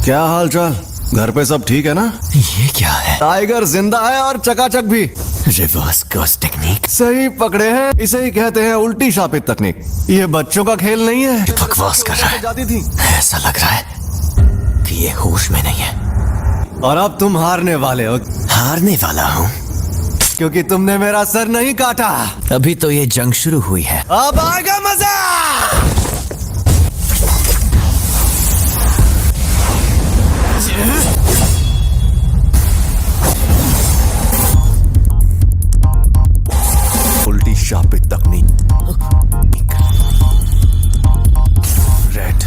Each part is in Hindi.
क्या हाल चाल? घर पे सब ठीक है ना? ये क्या है? टाइगर जिंदा है और चकाचक भी। Reverse curse technique. सही पकड़े हैं, इसे ही कहते हैं उल्टी शापित तकनीक। ये बच्चों का खेल नहीं है। बकवास कर रहा है। जाती थी। ऐसा लग रहा है कि ये होश में नहीं है। और अब तुम हारने वाले हो, हारने वाला हूँ क्योंकि तुमने मेरा सर नहीं काटा। अभी तो ये जंग शुरू हुई है। अब आएगा मजा। उल्टी शापित तकनीक। रेड।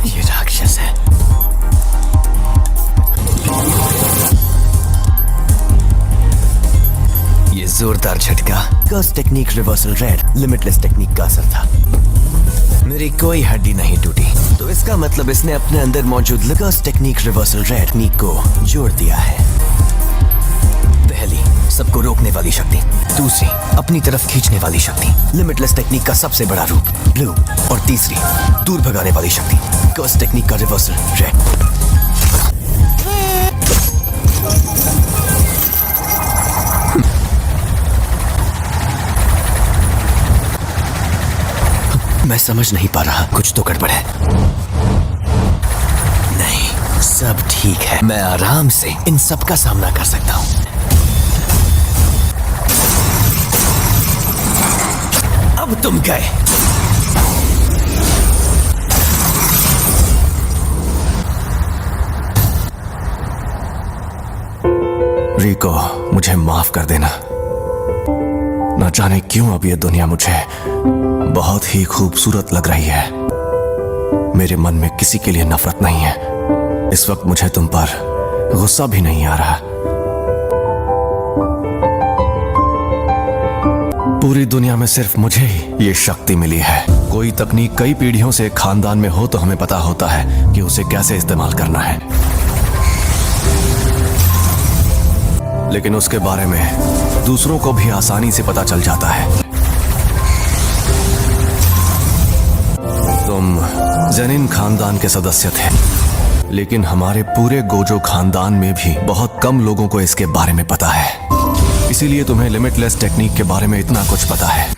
ये राक्षस है। ये जोरदार झटका curse technique reversal red limitless technique का असर था। मेरी कोई हड्डी नहीं टूटी, तो इसका मतलब इसने अपने अंदर मौजूद कर्स टेक्निक रिवर्सल रेड टेक्निक को जोड़ दिया है। पहली, सबको रोकने वाली शक्ति। दूसरी, अपनी तरफ खींचने वाली शक्ति, लिमिटलेस टेक्निक का सबसे बड़ा रूप ब्लू। और तीसरी, दूर भगाने वाली शक्ति, कर्स टेक्निक का रिवर्सल रेड। मैं समझ नहीं पा रहा, कुछ तो गड़बड़ है। नहीं, सब ठीक है। मैं आराम से इन सब का सामना कर सकता हूं। अब तुम गए। रिको, मुझे माफ कर देना। न जाने क्यों अब ये दुनिया मुझे बहुत ही खूबसूरत लग रही है। मेरे मन में किसी के लिए नफरत नहीं है। इस वक्त मुझे तुम पर गुस्सा भी नहीं आ रहा। पूरी दुनिया में सिर्फ मुझे ही ये शक्ति मिली है। कोई तकनीक कई पीढ़ियों से एक खानदान में हो तो हमें पता होता है कि उसे कैसे इस्तेमाल करना है, लेकिन उसके बारे में दूसरों को भी आसानी से पता चल जाता है। तुम जेनिन खानदान के सदस्य थे, लेकिन हमारे पूरे गोजो खानदान में भी बहुत कम लोगों को इसके बारे में पता है। इसीलिए तुम्हें लिमिटलेस टेक्निक के बारे में इतना कुछ पता है।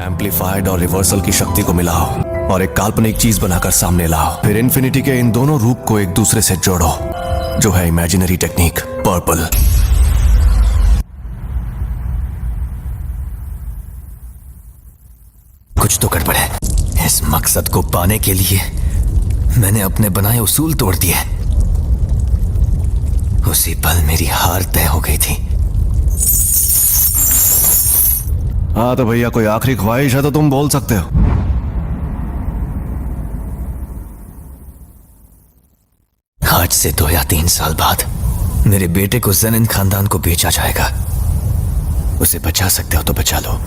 एम्पलीफाइड और रिवर्सल की शक्ति को मिलाओ और एक काल्पनिक चीज बनाकर सामने लाओ। फिर इन्फिनिटी के इन दोनों रूप को एक दूसरे से जोड़ो, जो है इमेजिनरी टेक्निक पर्पल। कुछ तो गड़बड़ है। इस मकसद को पाने के लिए मैंने अपने बनाए उसूल तोड़ दिए। उसी पल मेरी हार तय हो गई थी। हाँ तो भैया, कोई आखिरी ख्वाहिश है तो तुम बोल सकते हो। आज से 2 या 3 साल बाद मेरे बेटे को जेनिन खानदान को बेचा जाएगा। उसे बचा सकते हो तो बचा लो।